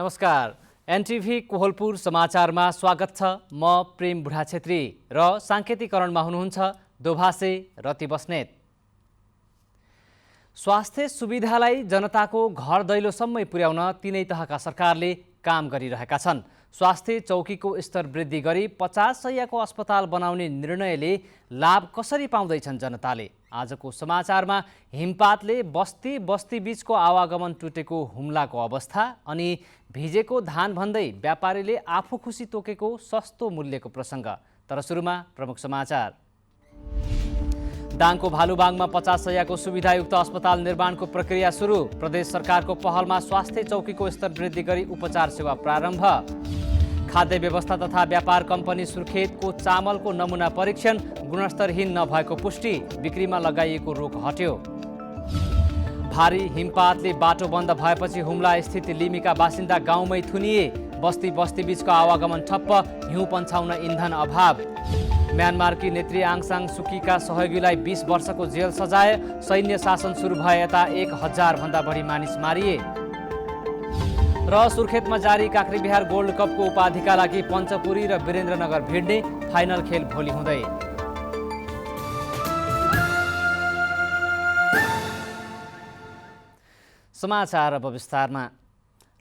नमस्कार। एनटिभी कोहलपुर समाचारमा स्वागत छ। म प्रेम बुढा छेत्री र साङ्केतिकरणमा हुनुहुन्छ दोभासे रति बस्नेत। स्वास्थ्य सुविधालाई जनताको घर दैलोसम्मै पुर्याउन तीनै तहका सरकारले काम गरिरहेका छन्। स्वास्थ्य चौकीको स्तर वृद्धि गरी 50 शय्याको अस्पताल बनाउने निर्णयले लाभ कसरी पाउँदैछन् जनताले? आजको समाचारमा हिमपातले बस्ती बस्ती बीचको आवागमन टुटेको हुम्लाको अवस्था अनि भिजेको धान भन्दै व्यापारीले आफू खुसी तोकेको सस्तो मूल्यको प्रसङ्ग। तर सुरुमा प्रमुख समाचार। दाङको भालुबाङमा 50 शय्याको सुविधायुक्त अस्पताल निर्माणको प्रक्रिया सुरु। प्रदेश सरकारको पहलमा स्वास्थ्य चौकीको स्तर वृद्धि गरी उपचार सेवा प्रारम्भ। खाद्य व्यवस्था तथा व्यापार कम्पनी सुर्खेतको चामलको नमुना परीक्षण, गुणस्तरहीन नभएको पुष्टि, बिक्रीमा लगाइएको रोक हट्यो। भारी हिमपातले बाटो बन्द भएपछि हुम्ला स्थित लिमीका बासिन्दा गाउँमै थुनिए। बस्ती बस्ती बीचको आवागमन ठप्प, हिउँ पन्छाउन इन्धन अभाव। म्यानमारकी नेत्री आङ सान सुकीका सहयोगीलाई 20 वर्षको जेल सजाय। सैन्य शासन सुरु भए यता 1000 भन्दा बढी मानिस मारिए। र सुर्खेतमा जारी काँक्रेबिहार गोल्ड कपको उपाधिका लागि पञ्चपुरी र वीरेन्द्रनगर भिड्ने। फाइनल खेल भोलि हुँदै। समाचार अब विस्तारमा।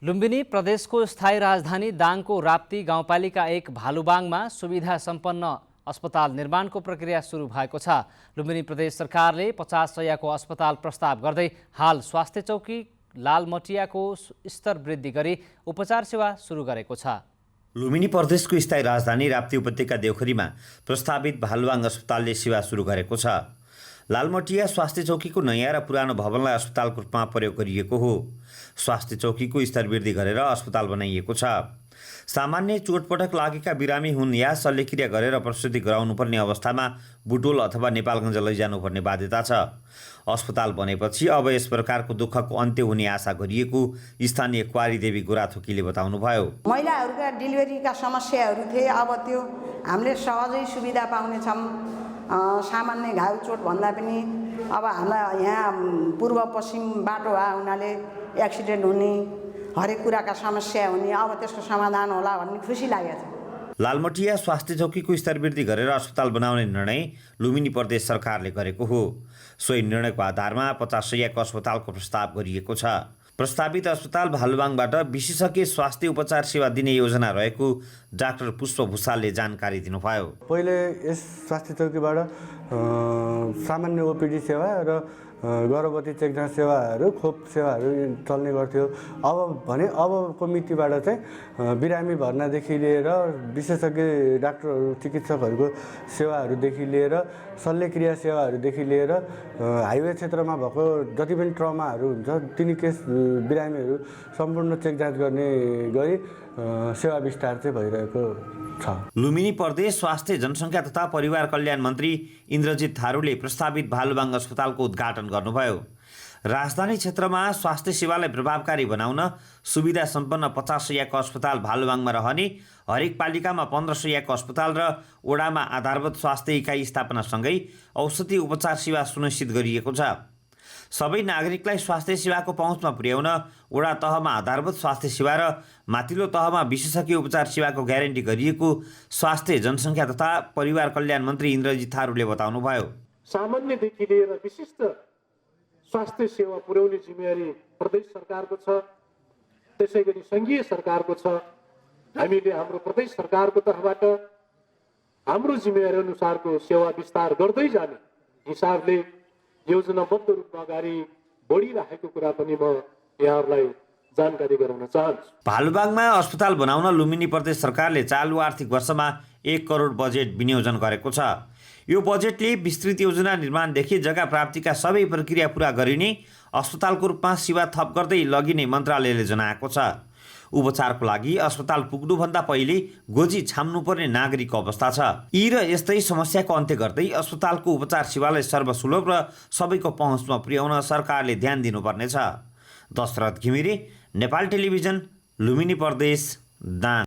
लुम्बिनी प्रदेशको स्थायी राजधानी दाङको राप्ती गाउँपालिका 1 भालुबाङमा सुविधा सम्पन्न अस्पताल निर्माणको प्रक्रिया सुरु भएको छ। लुम्बिनी प्रदेश सरकारले 50 शय्याको अस्पताल प्रस्ताव गर्दै हाल स्वास्थ्य चौकी लालमटियाको स्तर वृद्धि गरी उपचार सेवा सुरु गरेको छ। लुम्बिनी प्रदेशको स्थायी राजधानी राप्ती उपत्यका देउखरीमा प्रस्तावित भालुबाङ अस्पतालले सेवा सुरु गरेको छ। लालमटिया स्वास्थ्य चौकीको नयाँ र पुरानो भवनलाई अस्पतालको रूपमा प्रयोग गरिएको हो। स्वास्थ्य चौकीको स्तर वृद्धि गरेर अस्पताल बनाइएको छ। सामान्य चोटपटक लागेका बिरामी हुन् या शल्यक्रिया गरेर प्रसुति गराउनुपर्ने अवस्थामा बुटोल अथवा नेपालगञ्ज लैजानुपर्ने बाध्यता छ। अस्पताल बनेपछि अब यस प्रकारको दुःखको अन्त्य हुने आशा गरिएको स्थानीय क्वारी देवी गोराथोकीले बताउनुभयो। महिलाहरूका डेलिभरीका समस्याहरू थिए, अब त्यो हामीले सहजै सुविधा पाउनेछौँ। सामान्य घाउ चोट भन्दा पनि अब हामीलाई यहाँ पूर्व पश्चिम बाटो भए हुनाले एक्सिडेन्ट हुने, हरेक कुराका समस्या हुने, अब त्यसको समाधान होला भन्ने खुसी लागेको छ। लालमटिया स्वास्थ्य चौकीको स्तर वृद्धि गरेर अस्पताल बनाउने निर्णय लुम्बिनी प्रदेश सरकारले गरेको हो। सोही निर्णयको आधारमा 50 शय्याको अस्पतालको प्रस्ताव गरिएको छ। प्रस्तावित अस्पताल भालुबाङबाट विशेषज्ञ स्वास्थ्य उपचार सेवा दिने योजना रहेको डाक्टर पुष्प भुषालले जानकारी दिनुभयो। पहिले यस स्वास्थ्य चौकीबाट सामान्य ओपिडी सेवा र गर्भवती चेकजाँच सेवाहरू, खोप सेवाहरू चल्ने गर्थ्यो। अबको मितिबाट चाहिँ बिरामी भर्नादेखि लिएर विशेषज्ञ डाक्टरहरू, चिकित्सकहरूको सेवाहरूदेखि लिएर शल्यक्रिया सेवाहरूदेखि लिएर हाइवे क्षेत्रमा भएको जति पनि ट्रमाहरू हुन्छ तिनी केस बिरामीहरू सम्पूर्ण चेकजाँच गर्ने गरी सेवा विस्तार चाहिँ भइरहेको छ। लुम्बिनी प्रदेश स्वास्थ्य जनसङ्ख्या तथा परिवार कल्याण मन्त्री इन्द्रजित थारूले प्रस्तावित भालुबाङ अस्पतालको उद्घाटन गर्नुभयो। राजधानी क्षेत्रमा स्वास्थ्य सेवालाई प्रभावकारी बनाउन सुविधा सम्पन्न 50 शय्याको अस्पताल भालुबाङमा रहने, हरेक पालिकामा 15 शय्याको अस्पताल र वडामा आधारभूत स्वास्थ्य इकाइ स्थापनासँगै औषधि उपचार सेवा सुनिश्चित गरिएको छ। सबै नागरिकलाई स्वास्थ्य सेवाको पहुँचमा पुर्याउन वडा तहमा आधारभूत स्वास्थ्य सेवा र माथिल्लो तहमा विशेषज्ञ उपचार सेवाको ग्यारेन्टी गरिएको स्वास्थ्य जनसङ्ख्या तथा परिवार कल्याण मन्त्री इन्द्रजित थारूले बताउनुभयो। सामान्यदेखि लिएर विशिष्ट स्वास्थ्य सेवा पुर्याउने जिम्मेवारी प्रदेश सरकारको छ, त्यसै गरी सङ्घीय सरकारको छ। हामीले हाम्रो प्रदेश सरकारको तर्फबाट हाम्रो जिम्मेवारी अनुसारको सेवा विस्तार गर्दै जाने हिसाबले योजनाबद्ध रूपमा अगाडि बढिरहेको कुरा पनि म यहाँहरूलाई जानकारी गराउन चाहन्छु। भालुबाङमा अस्पताल बनाउन लुम्बिनी प्रदेश सरकारले चालु आर्थिक वर्षमा 1 करोड बजेट विनियोजन गरेको छ। यो बजेटले विस्तृत योजना निर्माणदेखि जग्गा प्राप्तिका सबै प्रक्रिया पुरा गरिने, अस्पतालको रूपमा सेवा थप गर्दै लगिने मन्त्रालयले जनाएको छ। उपचारको लागि अस्पताल पुग्नुभन्दा पहिले गोजी छाम्नुपर्ने नागरिकको अवस्था छ। यी र यस्तै समस्याको अन्त्य गर्दै अस्पतालको उपचार सेवालाई सर्वसुलभ र सबैको पहुँचमा पुर्याउन सरकारले ध्यान दिनुपर्नेछ। दशरथ घिमिरे, नेपाल टेलिभिजन, लुम्बिनी प्रदेश, दाङ।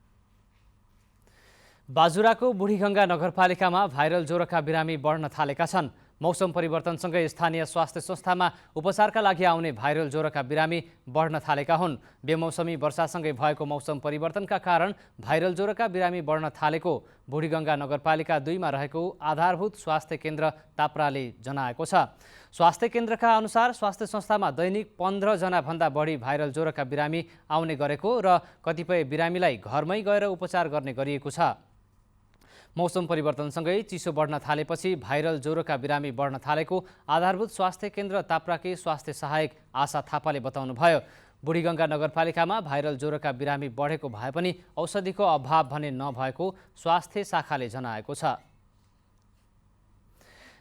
बाजुराको बुढीगङ्गा नगरपालिकामा भाइरल ज्वरोका बिरामी बढ्न थालेका छन्। मौसम परिवर्तनसँगै स्थानीय स्वास्थ्य संस्थामा उपचारका लागि आउने भाइरल ज्वरोका बिरामी बढ्न थालेका हुन्। बेमौसमी वर्षासँगै भएको मौसम परिवर्तनका कारण भाइरल ज्वरोका बिरामी बढ्न थालेको बुढीगङ्गा नगरपालिका 2 मा रहेको आधारभूत स्वास्थ्य केन्द्र ताप्राले जनाएको छ। स्वास्थ्य केन्द्रका अनुसार स्वास्थ्य संस्थामा दैनिक 15 जनाभन्दा बढी भाइरल ज्वरोका बिरामी आउने गरेको र कतिपय बिरामीलाई घरमै गएर उपचार गर्ने गरिएको छ। मौसम परिवर्तनसँगै चिसो बढ्न थालेपछि भाइरल ज्वरोका बिरामी बढ्न थालेको आधारभूत स्वास्थ्य केन्द्र ताप्राकी स्वास्थ्य सहायक आशा थापाले बताउनुभयो। बुढीगङ्गा नगरपालिकामा भाइरल ज्वरोका बिरामी बढेको भए पनि औषधिको अभाव भने नभएको स्वास्थ्य शाखाले जनाएको छ।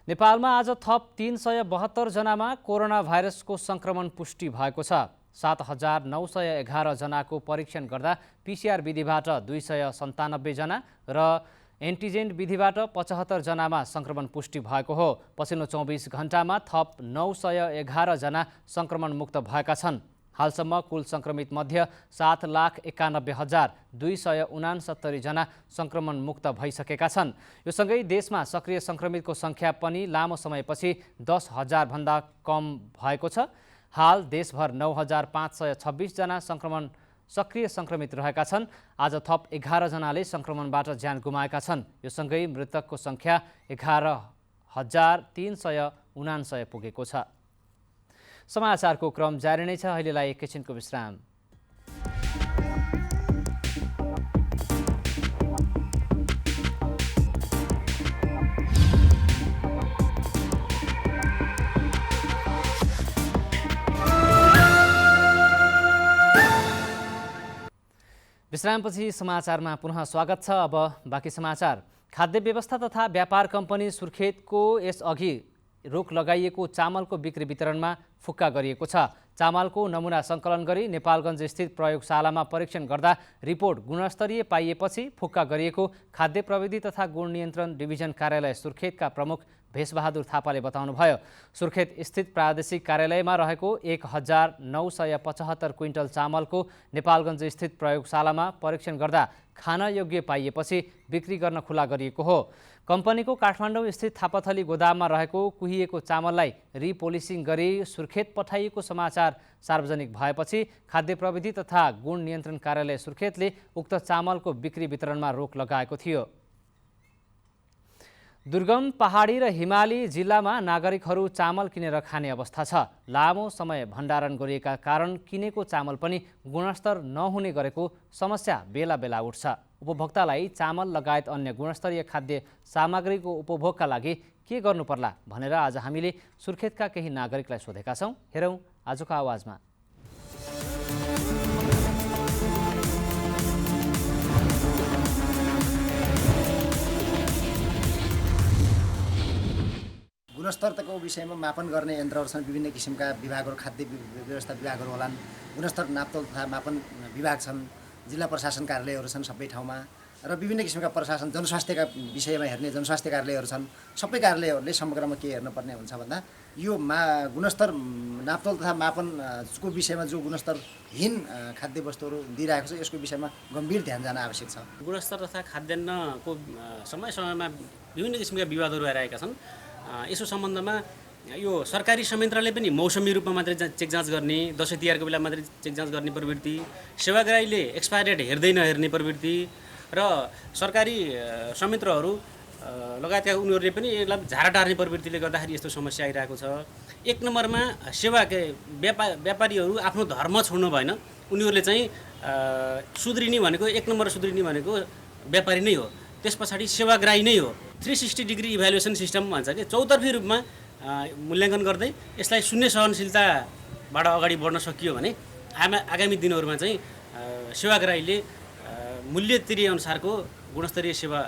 नेपालमा आज थप 372 जनामा कोरोना भाइरसको संक्रमण पुष्टि भएको छ। 7,911 जनाको परीक्षण गर्दा PCR विधिबाट 297 जना र एन्टिजेन विधिबाट 75 जनामा संक्रमण पुष्टि भएको हो। पछिल्लो 24 घण्टामा थप 911 जना संक्रमण मुक्त भएका छन्। हालसम्म कुल संक्रमित मध्ये 7,91,269 जना संक्रमण मुक्त भइसकेका छन्। यो सँगै देशमा सक्रिय संक्रमितको संख्या पनि लामो समयपछि 10,000 भन्दा कम भएको छ। हाल देशभर 9,526 जना सक्रिय संक्रमित रहेका छन्। आज थप 11 जनाले संक्रमणबाट ज्यान गुमाएका छन्। यो सँगै मृतकको संख्या 11,379 पुगेको छ। समाचारको क्रम जारी नै छ। अहिलेलाई एकैछिनको विश्राम। विश्रामपछि समाचारमा पुनः स्वागत छ। अब बाँकी समाचार। खाद्य व्यवस्था तथा व्यापार कम्पनी सुर्खेतको यसअघि रोक लगाइएको चामलको बिक्री वितरणमा फुक्का गरिएको छ। चामलको नमुना सङ्कलन गरी नेपालगञ्ज स्थित प्रयोगशालामा परीक्षण गर्दा रिपोर्ट गुणस्तरीय पाइएपछि फुक्का गरिएको खाद्य प्रविधि तथा गुण नियन्त्रण डिभिजन कार्यालय सुर्खेतका प्रमुख भेषबहादुर थापाले बताउनुभयो। सुर्खेत स्थित प्रादेशिक कार्यालयमा रहेको 1,975 क्विन्टल चामलको नेपालगञ्ज स्थित प्रयोगशालामा परीक्षण गर्दा खान योग्य पाइएपछि बिक्री गर्न खुला गरिएको हो। कम्पनीको काठमाडौँ स्थित थापाथली गोदाममा रहेको कुहिएको चामललाई रिपोलिसिङ गरी सुर्खेत पठाइएको समाचार सार्वजनिक भएपछि खाद्य प्रविधि तथा गुण नियन्त्रण कार्यालय सुर्खेतले उक्त चामलको बिक्री वितरणमा रोक लगाएको थियो। दुर्गम पहाडी र हिमाली जिल्लामा नागरिकहरू चामल किनेर खाने अवस्था छ। लामो समय भण्डारण गरिएका कारण किनेको चामल पनि गुणस्तर नहुने गरेको समस्या बेला बेला उठ्छ। उपभोक्तालाई चामल लगायत अन्य गुणस्तरीय खाद्य सामग्रीको उपभोगका लागि के गर्नुपर्ला भनेर आज हामीले सुर्खेतका केही नागरिकलाई सोधेका छौँ। हेरौँ आजको आवाजमा। गुणस्तरको विषयमा मापन गर्ने यन्त्रहरू छन्। विभिन्न किसिमका विभागहरू, खाद्य व्यवस्था विभागहरू होलान्, गुणस्तर नापतोल तथा मापन विभाग छन्, जिल्ला प्रशासन कार्यालयहरू छन् सबै ठाउँमा र विभिन्न किसिमका प्रशासन जनस्वास्थ्यका विषयमा हेर्ने जनस्वास्थ्य कार्यालयहरू छन्। सबै कार्यालयहरूले समग्रमा के हेर्नुपर्ने हुन्छ भन्दा यो गुणस्तर नापतोल तथा मापनको विषयमा जो गुणस्तरहीन खाद्य वस्तुहरू दिइरहेको छ यसको विषयमा गम्भीर ध्यान जान आवश्यक छ। गुणस्तर तथा खाद्यान्नको समय समयमा विभिन्न किसिमका विवादहरू आइरहेका छन्। यसो सम्बन्धमा यो सरकारी संयन्त्रले पनि मौसमी रूपमा मात्रै चेक जाँच गर्ने, दसैँ तिहारको बेला मात्रै चेक जाँच गर्ने प्रवृत्ति, सेवाग्राहीले एक्सपायर डेट हेर्दै नहेर्ने प्रवृत्ति र सरकारी संयन्त्रहरू लगायतका उनीहरूले पनि यसलाई झारा टार्ने प्रवृत्तिले गर्दाखेरि यस्तो समस्या आइरहेको छ। एक नम्बरमा व्यापारीहरू आफ्नो धर्म छोड्नु भएन। उनीहरूले चाहिँ सुध्रिने भनेको एक नम्बर सुध्रिने भनेको व्यापारी नै हो, त्यस पछाडि सेवाग्राही नै हो। 360 डिग्री इभ्यालुएसन सिस्टम भन्छ कि चौतर्फी रूपमा मूल्याङ्कन गर्दै यसलाई शून्य सहनशीलताबाट अगाडि बढ्न सकियो भने आगामी दिनहरूमा चाहिँ सेवाग्राहीले मूल्य तिरे अनुसारको गुणस्तरीय सेवा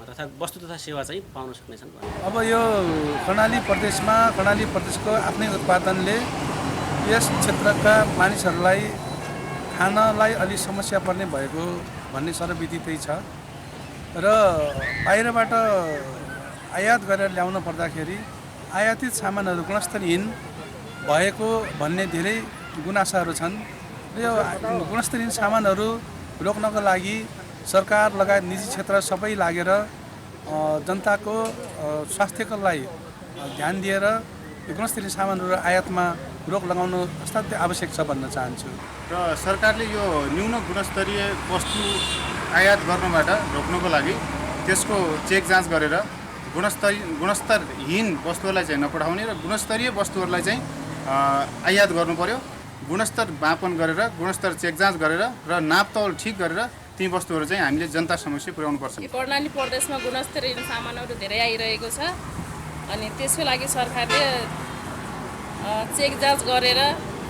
तथा वस्तु तथा सेवा चाहिँ पाउन सक्नेछन्। अब यो कर्णाली प्रदेशको आफ्नै उत्पादनले यस क्षेत्रका मानिसहरूलाई खानलाई अलि समस्या पर्ने भएको भन्ने सर्वविदितै छ र बाहिरबाट आयात गरेर ल्याउन पर्दाखेरि आयातित सामानहरू गुणस्तरहीन भएको भन्ने धेरै गुनासाहरू छन् र यो गुणस्तरहीन सामानहरू रोक्नको लागि सरकार लगायत निजी क्षेत्र सबै लागेर जनताको स्वास्थ्यको लागि ध्यान दिएर यो गुणस्तरीय सामानहरू आयातमा रोक लगाउनु अत्यन्तै आवश्यक छ भन्न चाहन्छु। र सरकारले यो न्यून गुणस्तरीय वस्तु आयात गर्नबाट रोक्नको लागि त्यसको चेक जाँच गरेर गुणस्तरहीन वस्तुहरूलाई चाहिँ नपठाउने र गुणस्तरीय वस्तुहरूलाई चाहिँ आयात गर्नु पर्यो। गुणस्तर मापन गरेर गुणस्तर चेक जाँच गरेर र नापतौल ठिक गरेर ती वस्तुहरू चाहिँ हामीले जनता समक्ष पुर्याउनु पर्छ। कर्णाली प्रदेशमा गुणस्तरीय सामानहरू धेरै आइरहेको छ अनि त्यसको लागि सरकारले चेक जाँच गरेर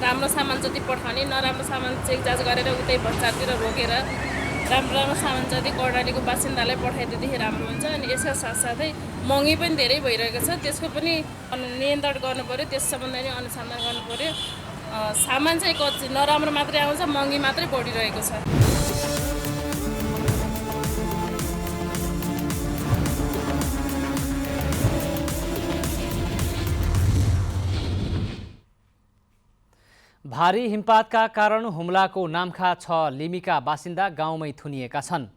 राम्रो सामान जति पठाउने नराम्रो सामान चेक जाँच गरेर उतै भ्रष्टाचारतिर रोकेर राम्रो सामान जति कर्णालीको बासिन्दालाई पठाइदिएदेखि राम्रो हुन्छ। अनि यसका साथसाथै महँगी पनि धेरै भइरहेको छ, त्यसको पनि नियन्त्रण गर्नु पर्यो, त्यस सम्बन्धी नै अनुसन्धान गर्नु पर्यो। सामान चाहिँ कति नराम्रो मात्रै आउँछ, महँगी मात्रै बढिरहेको छ। भारी हिमपातका कारण हुम्लाको नाम्खा 6 लिमिका बासिन्दा गाउँमै थुनिएका छन्।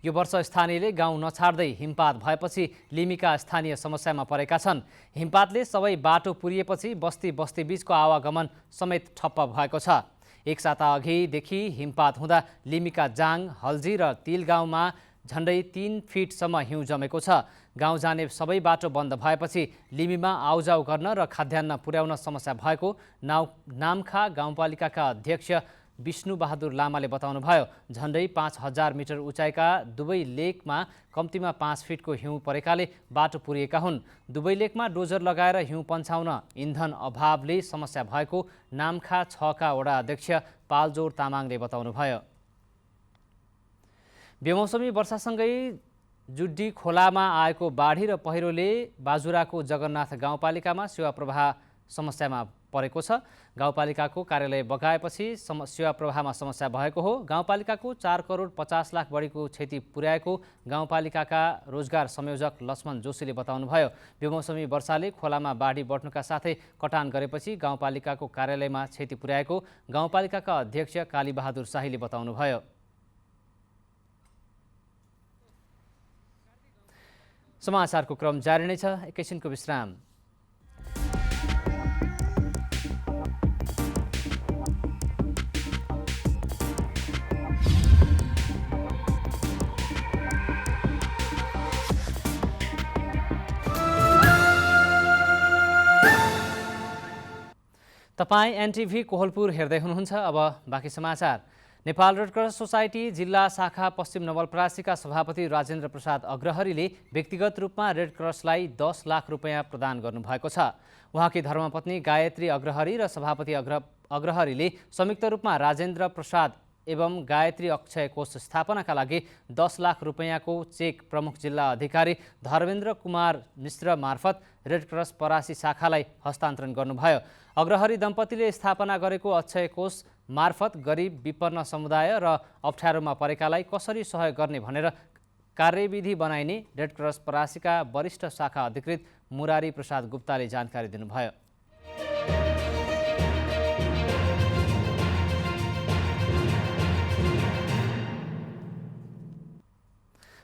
यो वर्ष स्थानीयले गाउँ नछाड्दै हिमपात भएपछि लिमिका स्थानीय समस्यामा परेका छन्। हिमपातले सबै बाटो पुरिएपछि बस्ती बीचको आवागमन समेत ठप्प भएको छ। एक साता अघिदेखि हिमपात हुँदा लिमिका जाङ, हल्जी र तिल गाउँमा झन्डै 3 फिटसम्म हिउँ जमेको छ। गाउँ जाने सबै बाटो बन्द भएपछि लिमिमा आउजाउ गर्न र खाद्यान्न पुर्याउन समस्या भएको नाम्खा गाउँपालिकाका अध्यक्ष विष्णुबहादुर लामाले बताउनुभयो। झन्डै 5000 मिटर उचाइका दुवै लेकमा कम्तीमा 5 फिटको हिउँ परेकाले बाटो पुरिएका हुन्। दुवै लेकमा डोजर लगाएर हिउँ पन्छाउन इन्धन अभावले समस्या भएको नाम्खा 6 का वडा अध्यक्ष पालजोर तामाङले बताउनुभयो। बेमौसमी वर्षासँगै जुड्डी खोलामा आएको बाढी र पहिरोले बाजुराको जगन्नाथ गाउँपालिकामा सेवा प्रवाह समस्यामा परेको छ। गाउँपालिकाको कार्यालय बगाएपछि सेवा प्रवाहमा समस्या भएको हो। गाउँपालिकाको 4 करोड 50 लाख बढीको क्षति पुर्याएको गाउँपालिकाका रोजगार संयोजक लक्ष्मण जोशीले बताउनुभयो। बेमौसमी वर्षाले खोलामा बाढी बढ्नुका साथै कटान गरेपछि गाउँपालिकाको कार्यालयमा क्षति पुर्याएको गाउँपालिकाका अध्यक्ष कालीबहादुर शाहीले बताउनुभयो। समाचारको क्रम जारी नै छ, एकैछिनको विश्राम। तपाईँ एनटिभी कोहलपुर हेर्दै हुनुहुन्छ। अब बाँकी समाचार। नेपाल रेड क्रस सोसाइटी जिल्ला शाखा पश्चिम नवलपरासीका सभापति राजेन्द्र प्रसाद अग्रहरीले व्यक्तिगत रूपमा रेड क्रसलाई 10 लाख रुपैयाँ प्रदान गर्नुभएको छ। उहाँकी धर्मपत्नी गायत्री अग्रहरी र सभापति अग्रहरीले संयुक्त रूपमा राजेन्द्र प्रसाद एवं गायत्री अक्षय कोष स्थापनाका लागि 10 लाख रुपैयाँको चेक प्रमुख जिल्ला अधिकारी धर्मेन्द्र कुमार मिश्र मार्फत रेड क्रस परासी शाखालाई हस्तान्तरण गर्नुभयो। अग्रहरी दम्पतिले स्थापना गरेको अक्षय कोष मार्फत गरिब विपन्न समुदाय र अप्ठ्यारोमा परेकालाई कसरी सहयोग गर्ने भनेर कार्यविधि बनाइने रेड क्रस परासीका वरिष्ठ शाखा अधिकृत मुरारी प्रसाद गुप्ताले जानकारी दिनुभयो।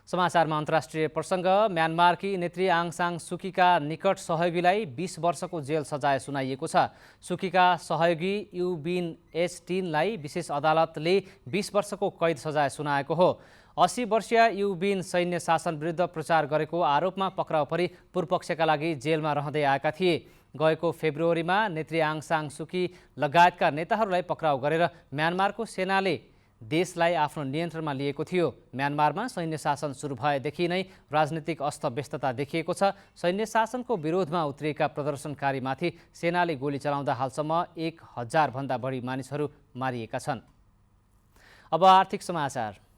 समाचारमा अन्तर्राष्ट्रिय प्रसङ्ग। म्यानमारकी नेत्री आङ सान सुकीका निकट सहयोगीलाई 20 वर्षको जेल सजाय सुनाइएको छ। सुकीका सहयोगी यू बिन एच टिनलाई विशेष अदालतले 20 वर्षको कैद सजाय सुनाएको हो। 80 वर्षीय यू बिन सैन्य शासन विरुद्ध प्रचार गरेको आरोपमा पक्राउ परी पूर्वपक्षका लागि जेलमा रहँदै आएका थिए। गएको फेब्रुअरीमा नेत्री आङ सान सुकी लगायतका नेताहरूलाई पक्राउ गरेर म्यानमारको सेनाले देशलाई आफ्नो नियन्त्रणमा लिएको थियो। म्यानमारमा सैन्य शासन सुरु भएदेखि नै राजनीतिक अस्तव्यस्तता देखिएको छ। सैन्य शासनको विरोधमा उत्रिएका प्रदर्शनकारीमाथि सेनाले गोली चलाउँदा हालसम्म 1000 भन्दा बढी मानिसहरू मारिएका छन्। अब आर्थिक समाचार।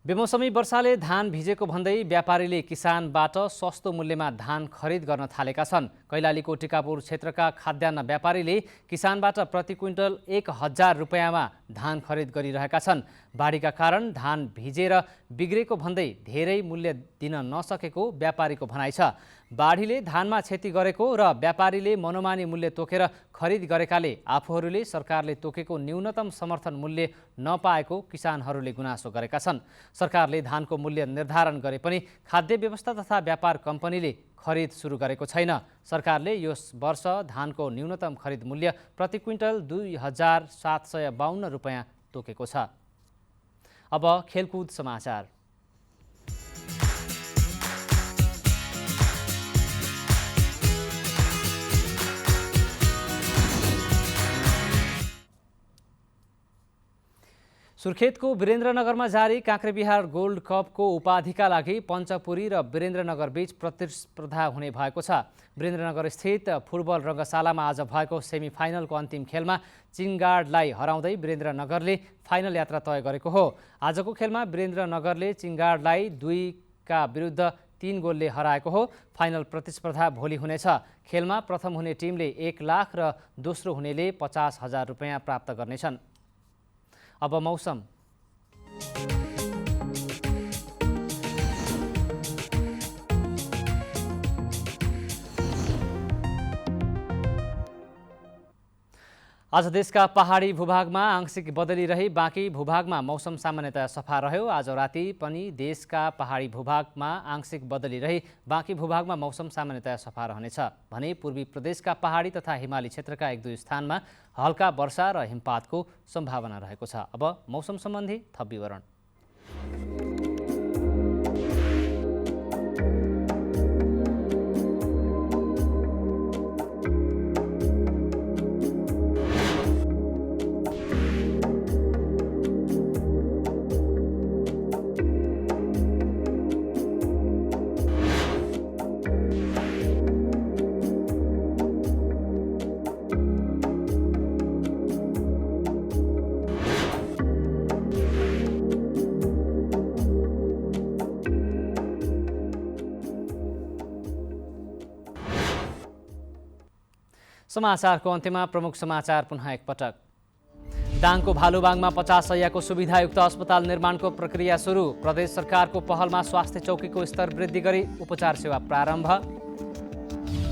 बेमौसमी वर्षाले धान भिजेको भन्दै व्यापारीले किसानबाट सस्तो मूल्यमा धान खरिद गर्न थालेका छन्। कैलालीको टिकापुर क्षेत्रका खाद्यान्न व्यापारीले किसानबाट प्रति क्विन्टल 1000 रुपैयाँमा धान खरिद गरिरहेका छन्। बाढीका कारण धान भिजेर बिग्रेको भन्दै धेरै मूल्य दिन नसकेको व्यापारीको भनाइ छ। बाढीले धानमा क्षति गरेको र व्यापारीले मनोमानी मूल्य तोकेर खरिद गरेकाले आफूहरूले सरकारले तोकेको न्यूनतम समर्थन मूल्य नपाएको किसानहरूले गुनासो गरेका छन्। सरकारले धानको मूल्य निर्धारण गरे पनि खाद्य व्यवस्था तथा व्यापार कम्पनीले खरिद सुरु गरेको छैन। सरकारले यस वर्ष धानको न्यूनतम खरिद मूल्य प्रति क्विन्टल 2752 रुपैयाँ तोकेको छ। अब खेलकुद समाचार। सुर्खेतको वीरेन्द्रनगरमा जारी काँक्रेबिहार गोल्ड कपको उपाधिका लागि पञ्चपुरी र वीरेन्द्रनगर बीच प्रतिस्पर्धा हुने भएको छ। वीरेन्द्रनगर स्थित फुटबल रङ्गशालामा आज भएको सेमिफाइनलको अन्तिम खेलमा चिङगाडलाई हराउँदै वीरेन्द्रनगरले फाइनल यात्रा तय गरेको हो। आजको खेलमा वीरेन्द्रनगरले चिङगाडलाई 2-3 गोलले हराएको हो। फाइनल प्रतिस्पर्धा भोलि हुनेछ। खेलमा प्रथम हुने टिमले 1 लाख र दोस्रो हुनेले 50,000 रुपैयाँ प्राप्त गर्नेछन्। अब मौसम। आज देशका पहाडी भूभागमा आंशिक बदली रही बाँकी भूभागमा मौसम सामान्यतया सफा रह्यो। आज राति पनि देशका पहाडी भूभागमा आंशिक बदली रही बाँकी भूभागमा मौसम सामान्यतया सफा रहनेछ भने पूर्वी प्रदेशका पहाडी तथा हिमाली क्षेत्रका 1-2 स्थानमा हल्का वर्षा र हिमपातको सम्भावना रहेको छ। अब मौसम सम्बन्धी थप विवरण। समाचारको अन्त्यमा प्रमुख समाचार पुनः एकपटक। दाङको भालुबाङमा 50 शय्याको सुविधायुक्त अस्पताल निर्माणको प्रक्रिया सुरु। प्रदेश सरकारको पहलमा स्वास्थ्य चौकीको स्तर वृद्धि गरी उपचार सेवा प्रारम्भ।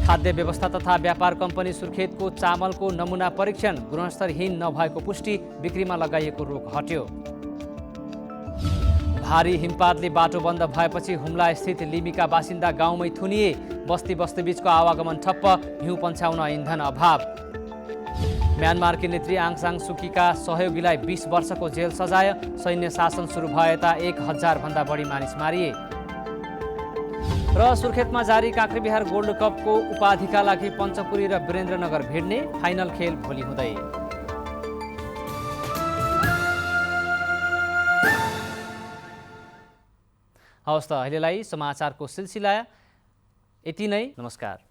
खाद्य व्यवस्था तथा व्यापार कम्पनी सुर्खेतको चामलको नमुना परीक्षण, गुणस्तरहीन नभएको पुष्टि, बिक्रीमा लगाइएको रोक हट्यो। भारी हिमपातले बाटो बन्द भएपछि हुम्ला स्थित लिमीका बासिन्दा गाउँमै थुनिए। बस्ती बीचको आवागमन ठप्प, हिउँ पन्छाउन इन्धन अभाव। म्यानमारकी नेत्री आङ सान सुकीका सहयोगीलाई 20 वर्षको जेल सजाय। सैन्य शासन सुरु भए यता 1000 भन्दा बढी मानिस मारिए। र सुर्खेतमा जारी काँक्रेबिहार गोल्ड कपको उपाधिका लागि पञ्चपुरी र वीरेन्द्रनगर भिड्ने। फाइनल खेल भोलि हुँदै। हवस् त अहिलेलाई समाचारको सिलसिला यति नै। नमस्कार।